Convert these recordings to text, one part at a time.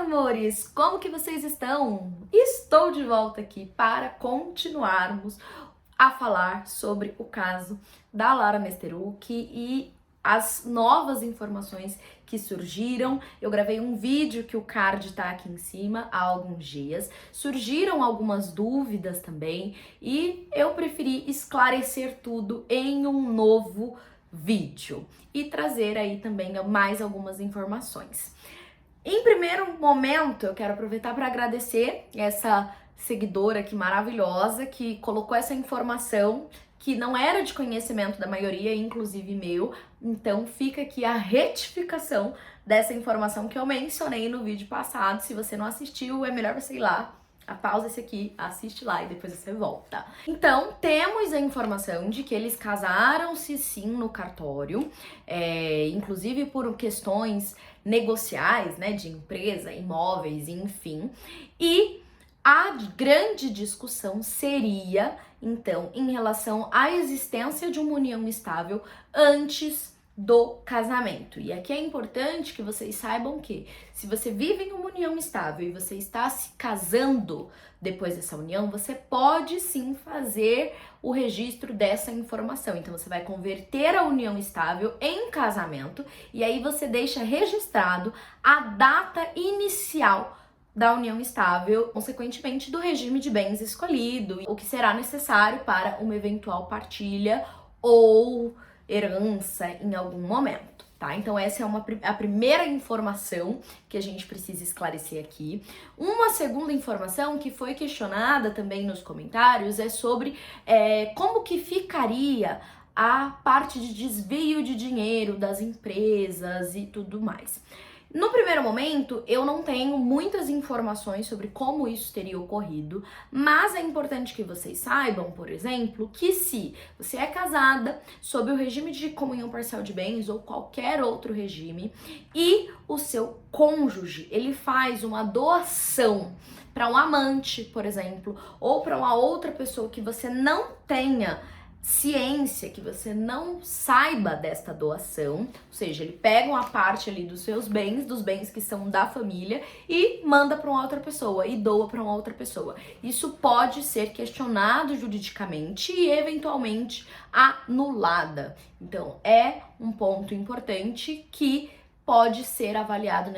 amores! Como que vocês estão? Estou de volta aqui para continuarmos a falar sobre o caso da Lara Mesteruk e as novas informações que surgiram. Eu gravei um vídeo que o card tá aqui em cima há alguns dias. Surgiram algumas dúvidas também e eu preferi esclarecer tudo em um novo vídeo e trazer aí também mais algumas informações. Em primeiro momento, eu quero aproveitar para agradecer essa seguidora aqui maravilhosa que colocou essa informação que não era de conhecimento da maioria, inclusive meu. Então fica aqui a retificação dessa informação que eu mencionei no vídeo passado. Se você não assistiu, é melhor você ir lá, pausa esse aqui, assiste lá e depois você volta. Então, temos a informação de que eles casaram-se sim no cartório, inclusive por questões negociais, né, de empresa, imóveis, enfim. E a grande discussão seria, então, em relação à existência de uma união estável antes do casamento. E aqui é importante que vocês saibam que se você vive em uma união estável e você está se casando depois dessa união, você pode sim fazer o registro dessa informação. Então você vai converter a união estável em casamento e aí você deixa registrado a data inicial da união estável, consequentemente do regime de bens escolhido, o que será necessário para uma eventual partilha ou herança em algum momento, tá? Então essa é a primeira informação que a gente precisa esclarecer aqui. Uma segunda informação que foi questionada também nos comentários é sobre como que ficaria a parte de desvio de dinheiro das empresas e tudo mais. No primeiro momento, eu não tenho muitas informações sobre como isso teria ocorrido, mas é importante que vocês saibam, por exemplo, que se você é casada sob o regime de comunhão parcial de bens ou qualquer outro regime e o seu cônjuge, ele faz uma doação para um amante, por exemplo, ou para uma outra pessoa que você não tenha ciência, que você não saiba desta doação, ou seja, ele pega uma parte ali dos seus bens, dos bens que são da família e manda para uma outra pessoa e doa para uma outra pessoa. Isso pode ser questionado juridicamente e eventualmente anulada. Então, é um ponto importante que pode ser avaliado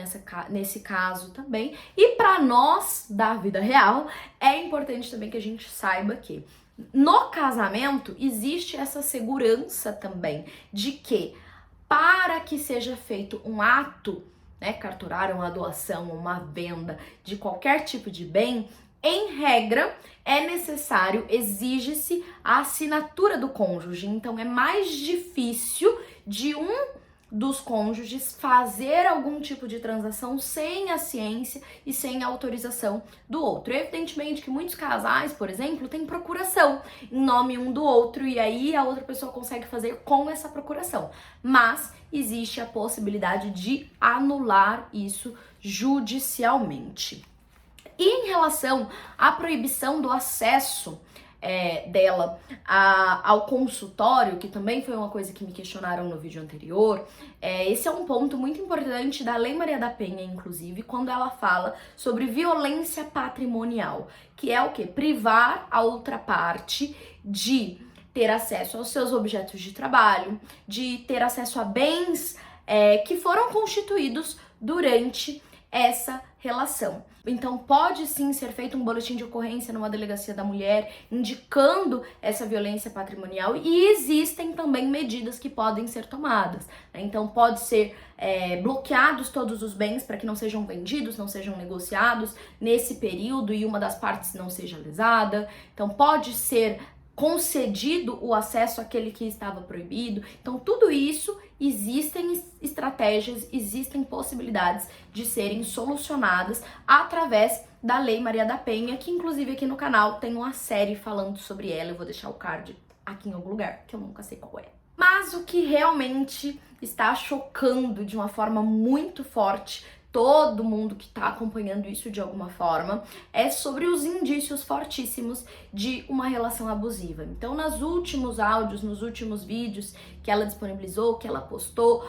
nesse caso também. E para nós, da vida real, é importante também que a gente saiba que no casamento existe essa segurança também de que para que seja feito um ato, né, cartorário, uma doação, uma venda de qualquer tipo de bem, em regra é necessário, exige-se a assinatura do cônjuge. Então é mais difícil de um dos cônjuges fazer algum tipo de transação sem a ciência e sem a autorização do outro. Evidentemente que muitos casais, por exemplo, têm procuração em nome um do outro e aí a outra pessoa consegue fazer com essa procuração. Mas existe a possibilidade de anular isso judicialmente. E em relação à proibição do acesso dela ao consultório, que também foi uma coisa que me questionaram no vídeo anterior, esse é um ponto muito importante da Lei Maria da Penha, inclusive, quando ela fala sobre violência patrimonial, que é o quê? Privar a outra parte de ter acesso aos seus objetos de trabalho, de ter acesso a bens que foram constituídos durante essa relação. Então pode sim ser feito um boletim de ocorrência numa delegacia da mulher indicando essa violência patrimonial e existem também medidas que podem ser tomadas, né? Então pode ser bloqueados todos os bens para que não sejam vendidos, não sejam negociados nesse período e uma das partes não seja lesada. Então pode ser concedido o acesso àquele que estava proibido. Então, tudo isso, existem estratégias, existem possibilidades de serem solucionadas através da Lei Maria da Penha, que inclusive aqui no canal tem uma série falando sobre ela. Eu vou deixar o card aqui em algum lugar, que eu nunca sei qual é. Mas o que realmente está chocando de uma forma muito forte todo mundo que está acompanhando isso de alguma forma, é sobre os indícios fortíssimos de uma relação abusiva. Então, nos últimos áudios, nos últimos vídeos que ela disponibilizou, que ela postou,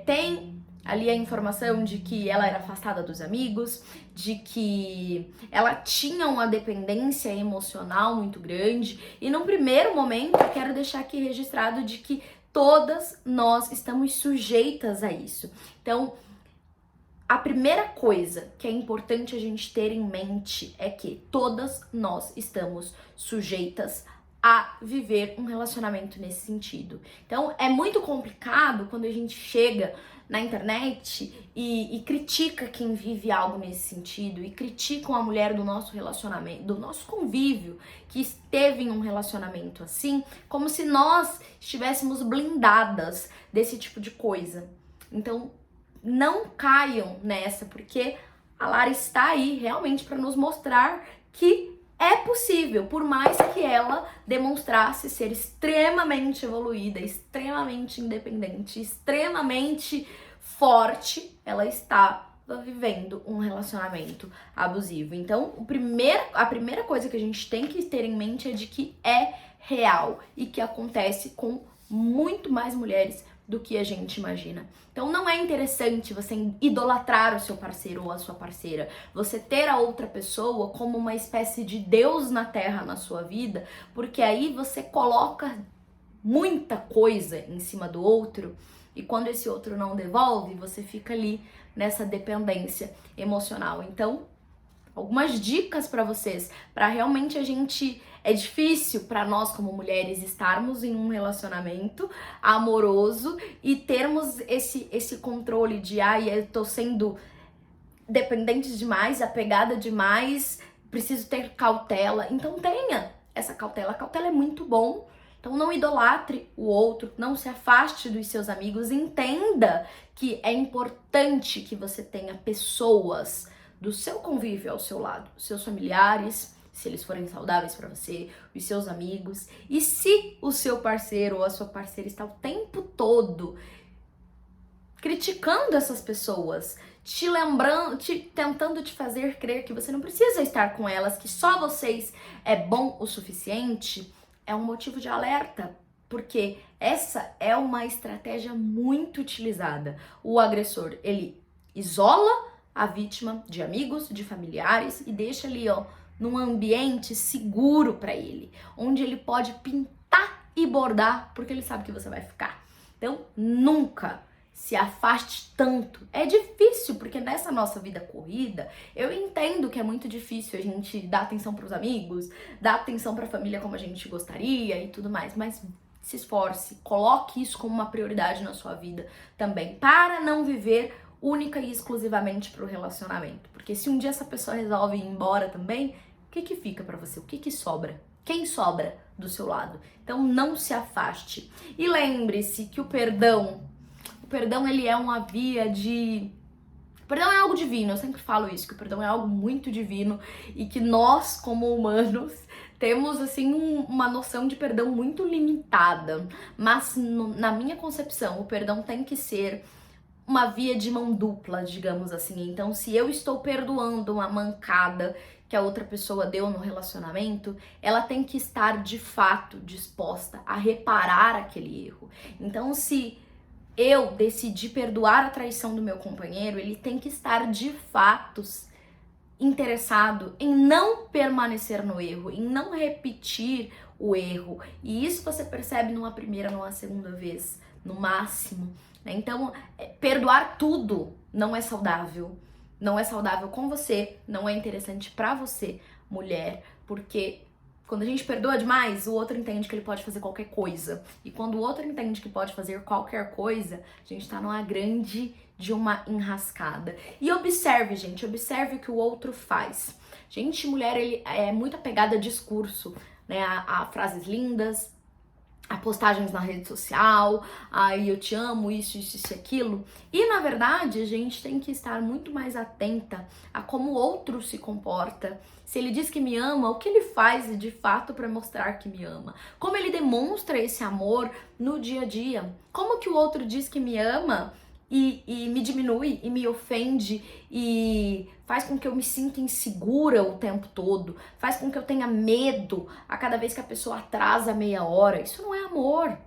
tem ali a informação de que ela era afastada dos amigos, de que ela tinha uma dependência emocional muito grande. E num primeiro momento, eu quero deixar aqui registrado de que todas nós estamos sujeitas a isso. Então, a primeira coisa que é importante a gente ter em mente é que todas nós estamos sujeitas a viver um relacionamento nesse sentido. Então, é muito complicado quando a gente chega na internet e critica quem vive algo nesse sentido, e criticam a mulher do nosso relacionamento, do nosso convívio, que esteve em um relacionamento assim, como se nós estivéssemos blindadas desse tipo de coisa. Então, não caiam nessa, porque a Lara está aí realmente para nos mostrar que é possível, por mais que ela demonstrasse ser extremamente evoluída, extremamente independente, extremamente forte, ela estava vivendo um relacionamento abusivo. Então, a primeira coisa que a gente tem que ter em mente é de que é real e que acontece com muito mais mulheres do que a gente imagina. Então não é interessante você idolatrar o seu parceiro ou a sua parceira, você ter a outra pessoa como uma espécie de Deus na terra na sua vida, porque aí você coloca muita coisa em cima do outro e quando esse outro não devolve, você fica ali nessa dependência emocional. Então, algumas dicas para vocês, para realmente é difícil para nós como mulheres estarmos em um relacionamento amoroso e termos esse controle de eu tô sendo dependente demais, apegada demais, preciso ter cautela. Então tenha essa cautela. A cautela é muito bom. Então não idolatre o outro, não se afaste dos seus amigos, entenda que é importante que você tenha pessoas do seu convívio ao seu lado, seus familiares, se eles forem saudáveis para você, os seus amigos. E se o seu parceiro ou a sua parceira está o tempo todo criticando essas pessoas, tentando te fazer crer que você não precisa estar com elas, que só vocês é bom o suficiente, é um motivo de alerta, porque essa é uma estratégia muito utilizada. O agressor, ele isola a vítima de amigos, de familiares e deixa ali, num ambiente seguro para ele, onde ele pode pintar e bordar, porque ele sabe que você vai ficar. Então, nunca se afaste tanto. É difícil, porque nessa nossa vida corrida, eu entendo que é muito difícil a gente dar atenção para os amigos, dar atenção para a família como a gente gostaria e tudo mais, mas se esforce, coloque isso como uma prioridade na sua vida também, para não viver única e exclusivamente pro relacionamento. Porque se um dia essa pessoa resolve ir embora também, o que fica pra você? O que sobra? Quem sobra do seu lado? Então não se afaste. E lembre-se que o perdão ele é uma via de... O perdão é algo divino, eu sempre falo isso, que o perdão é algo muito divino e que nós, como humanos, temos, assim, uma noção de perdão muito limitada. Mas, na minha concepção, o perdão tem que ser uma via de mão dupla, digamos assim. Então, se eu estou perdoando uma mancada que a outra pessoa deu no relacionamento, ela tem que estar de fato disposta a reparar aquele erro. Então, se eu decidi perdoar a traição do meu companheiro, ele tem que estar de fato interessado em não permanecer no erro, em não repetir o erro. E isso você percebe numa primeira, numa segunda vez, no máximo. Então, perdoar tudo não é saudável. Não é saudável com você, não é interessante pra você, mulher, porque quando a gente perdoa demais, o outro entende que ele pode fazer qualquer coisa. E quando o outro entende que pode fazer qualquer coisa, a gente tá numa grande de uma enrascada. E observe, gente, observe o que o outro faz. Gente, mulher, ele é muito apegada a discurso, né? A frases lindas, a postagens na rede social, eu te amo, isso e aquilo. E, na verdade, a gente tem que estar muito mais atenta a como o outro se comporta. Se ele diz que me ama, o que ele faz de fato para mostrar que me ama? Como ele demonstra esse amor no dia a dia? Como que o outro diz que me ama e me diminui e me ofende e faz com que eu me sinta insegura o tempo todo, faz com que eu tenha medo a cada vez que a pessoa atrasa meia hora? Isso não é amor.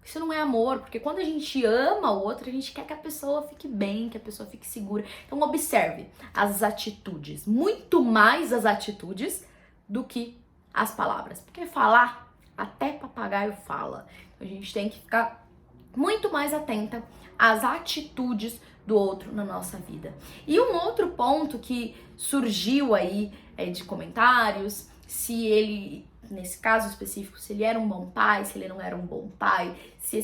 Isso não é amor, porque quando a gente ama o outro, a gente quer que a pessoa fique bem, que a pessoa fique segura. Então observe as atitudes, muito mais as atitudes do que as palavras. Porque falar, até papagaio fala. Então, a gente tem que ficar muito mais atenta às atitudes do outro na nossa vida. E um outro ponto que surgiu aí de comentários, se ele, nesse caso específico, se ele era um bom pai, se ele não era um bom pai, se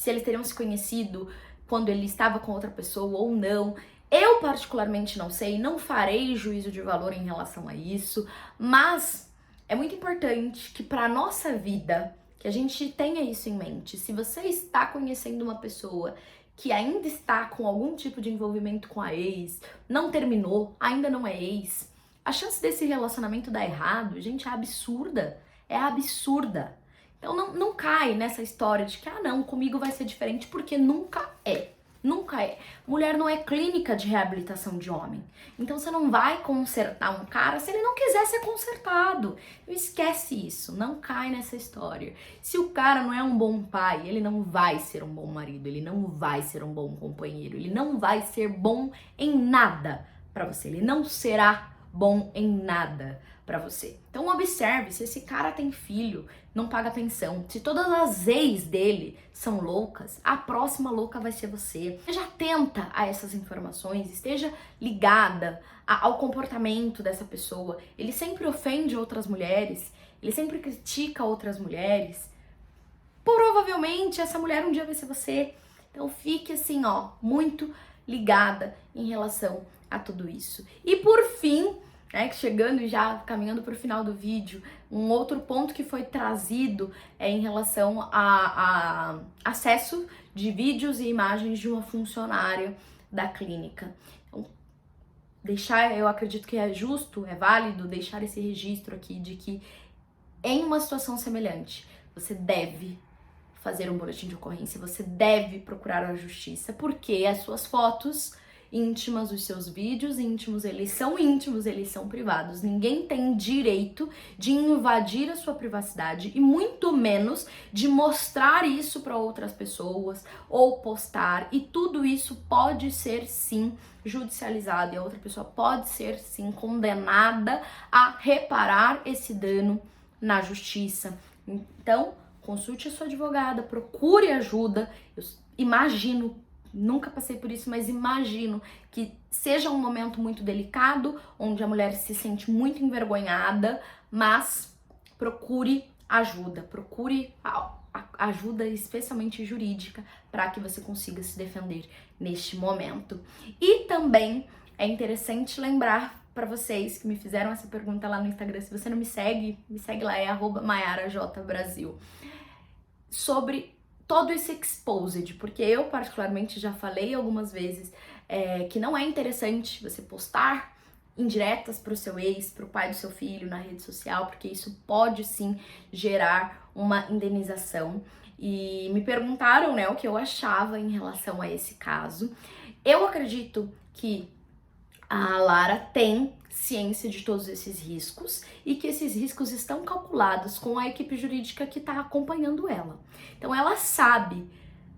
eles teriam se conhecido quando ele estava com outra pessoa ou não. Eu particularmente não sei, não farei juízo de valor em relação a isso, mas é muito importante que para nossa vida, que a gente tenha isso em mente. Se você está conhecendo uma pessoa que ainda está com algum tipo de envolvimento com a ex, não terminou, ainda não é ex, a chance desse relacionamento dar errado, gente, é absurda. É absurda. Então não cai nessa história de que, não, comigo vai ser diferente, porque nunca é. Nunca é. Mulher não é clínica de reabilitação de homem. Então você não vai consertar um cara se ele não quiser ser consertado. Esquece isso, não cai nessa história. Se o cara não é um bom pai, ele não vai ser um bom marido, ele não vai ser um bom companheiro, ele não vai ser bom em nada pra você, ele não será bom em nada pra você. Então observe, se esse cara tem filho, não paga pensão, se todas as ex dele são loucas, a próxima louca vai ser você. Esteja atenta a essas informações, esteja ligada ao comportamento dessa pessoa. Ele sempre ofende outras mulheres, ele sempre critica outras mulheres. Provavelmente essa mulher um dia vai ser você. Então fique assim, muito ligada em relação a tudo isso. E por fim, chegando e já caminhando para o final do vídeo, um outro ponto que foi trazido é em relação a acesso de vídeos e imagens de uma funcionária da clínica. Então, eu acredito que é justo, é válido deixar esse registro aqui de que em uma situação semelhante, você deve fazer um boletim de ocorrência, você deve procurar a justiça, porque as suas fotos íntimas, os seus vídeos íntimos, eles são privados. Ninguém tem direito de invadir a sua privacidade e muito menos de mostrar isso para outras pessoas ou postar. E tudo isso pode ser sim judicializado e a outra pessoa pode ser sim condenada a reparar esse dano na justiça. Então, consulte a sua advogada, procure ajuda. Eu imagino, nunca passei por isso, mas imagino que seja um momento muito delicado, onde a mulher se sente muito envergonhada, mas procure ajuda, procure ajuda especialmente jurídica para que você consiga se defender neste momento. E também é interessante lembrar para vocês que me fizeram essa pergunta lá no Instagram, se você não me segue lá, é @MaiaraJBrasil, sobre todo esse exposed, porque eu particularmente já falei algumas vezes que não é interessante você postar indiretas para o seu ex, para o pai do seu filho na rede social, porque isso pode sim gerar uma indenização. E me perguntaram, o que eu achava em relação a esse caso. Eu acredito que a Lara tem ciência de todos esses riscos e que esses riscos estão calculados com a equipe jurídica que está acompanhando ela. Então ela sabe,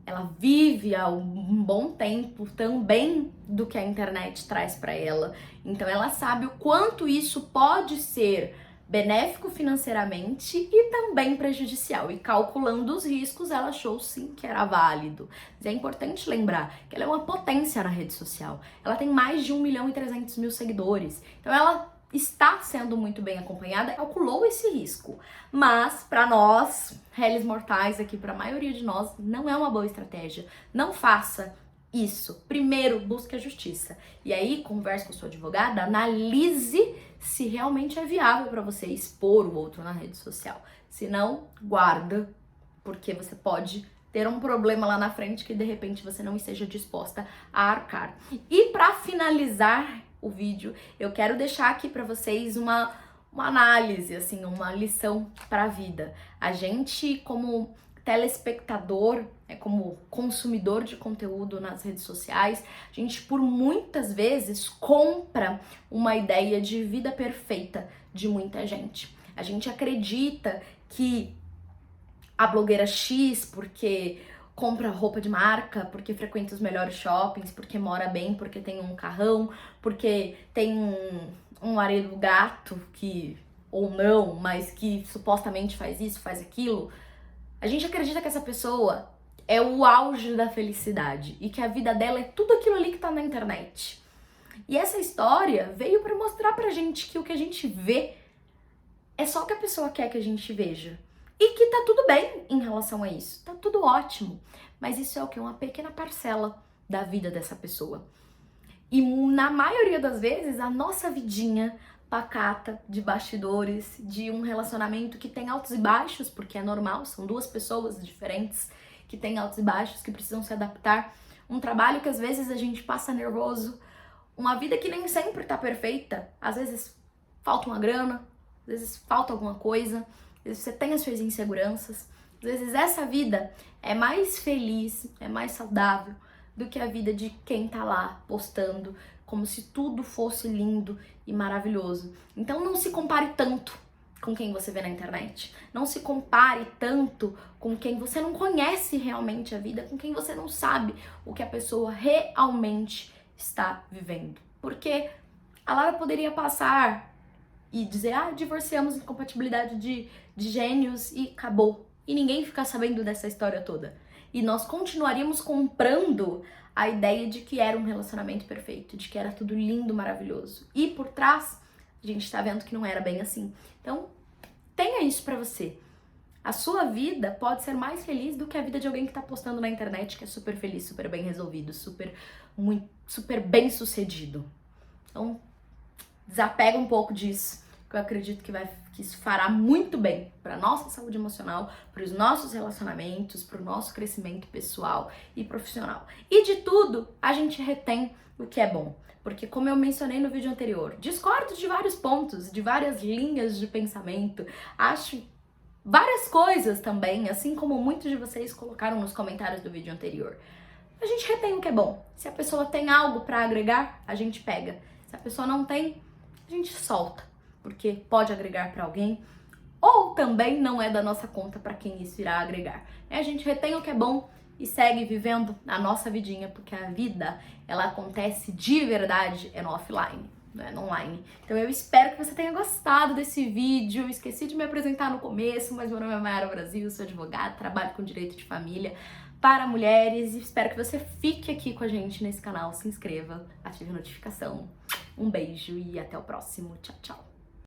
ela vive há um bom tempo também do que a internet traz para ela. Então ela sabe o quanto isso pode ser benéfico financeiramente e também prejudicial. E calculando os riscos, ela achou sim que era válido. Mas é importante lembrar que ela é uma potência na rede social. Ela tem mais de 1.300.000 seguidores. Então ela está sendo muito bem acompanhada, calculou esse risco. Mas para nós, réis mortais aqui, para a maioria de nós, não é uma boa estratégia. Não faça isso. Primeiro, busque a justiça. E aí, converse com a sua advogada, analise se realmente é viável para você expor o outro na rede social. Se não, guarda, porque você pode ter um problema lá na frente que de repente você não esteja disposta a arcar. E para finalizar o vídeo, eu quero deixar aqui para vocês uma análise, assim, uma lição para a vida. A gente, como telespectador, como consumidor de conteúdo nas redes sociais, a gente por muitas vezes compra uma ideia de vida perfeita de muita gente. A gente acredita que a blogueira X porque compra roupa de marca, porque frequenta os melhores shoppings, porque mora bem, porque tem um carrão, porque tem um marido gato que, ou não, mas que supostamente faz isso, faz aquilo. A gente acredita que essa pessoa é o auge da felicidade e que a vida dela é tudo aquilo ali que tá na internet. E essa história veio pra mostrar pra gente que o que a gente vê é só o que a pessoa quer que a gente veja. E que tá tudo bem em relação a isso, tá tudo ótimo. Mas isso é o que? Uma pequena parcela da vida dessa pessoa. E na maioria das vezes, a nossa vidinha pacata, de bastidores, de um relacionamento que tem altos e baixos, porque é normal, são duas pessoas diferentes que têm altos e baixos, que precisam se adaptar. Um trabalho que às vezes a gente passa nervoso, uma vida que nem sempre tá perfeita, às vezes falta uma grana, às vezes falta alguma coisa, às vezes você tem as suas inseguranças, às vezes essa vida é mais feliz, é mais saudável do que a vida de quem tá lá postando como se tudo fosse lindo e maravilhoso. Então não se compare tanto com quem você vê na internet. Não se compare tanto com quem você não conhece realmente a vida, com quem você não sabe o que a pessoa realmente está vivendo. Porque a Lara poderia passar e dizer, divorciamos, incompatibilidade de gênios e acabou. E ninguém ficar sabendo dessa história toda. E nós continuaríamos comprando a ideia de que era um relacionamento perfeito, de que era tudo lindo, maravilhoso. E por trás, a gente tá vendo que não era bem assim. Então, tenha isso pra você. A sua vida pode ser mais feliz do que a vida de alguém que tá postando na internet, que é super feliz, super bem resolvido, super bem sucedido. Então, desapega um pouco disso, que eu acredito que isso fará muito bem para nossa saúde emocional, para os nossos relacionamentos, para o nosso crescimento pessoal e profissional. E de tudo, a gente retém o que é bom. Porque, como eu mencionei no vídeo anterior, discordo de vários pontos, de várias linhas de pensamento, acho várias coisas também, assim como muitos de vocês colocaram nos comentários do vídeo anterior. A gente retém o que é bom. Se a pessoa tem algo para agregar, a gente pega. Se a pessoa não tem, a gente solta, porque pode agregar para alguém, ou também não é da nossa conta para quem isso irá agregar. A gente retém o que é bom e segue vivendo a nossa vidinha, porque a vida, ela acontece de verdade, é no offline, não é no online. Então eu espero que você tenha gostado desse vídeo. Esqueci de me apresentar no começo, mas meu nome é Mayara Brasil, sou advogada, trabalho com direito de família para mulheres e espero que você fique aqui com a gente nesse canal, se inscreva, ative a notificação. Um beijo e até o próximo. Tchau, tchau.